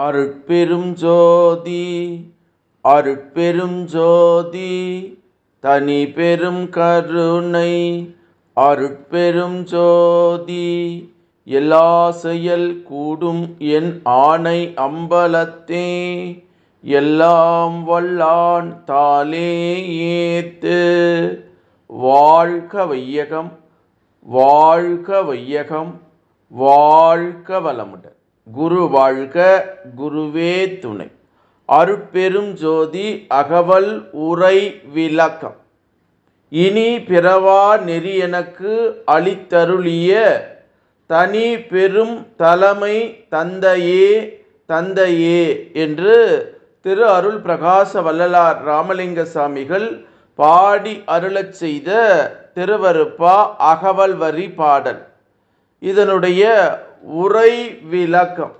அருட்பெரும் ஜோதி அருட்பெரும் ஜோதி தனி பெரும் கருணை அருட்பெரும் ஜோதி எல்லா செயல் கூடும் என் ஆணை அம்பலத்தே எல்லாம் வல்லான் தாளே ஏத்து. வாழ்க வையகம், வாழ்க வையகம், வாழ்க வளமுடன். குரு வாழ்க, குருவே துணை. அருட்பெரும் ஜோதி அகவல் உரை விளக்கம். இனி பிறவா நெறி எனக்கு அளித்தருளிய தனி பெரும் தலைமை தந்தையே தந்தையே என்று திரு அருள் பிரகாச வள்ளலார் ராமலிங்க சாமிகள் பாடி அருளச் செய்த திருவருப்பா அகவல் வரி பாடல். இதனுடைய உரை விளக்கம்.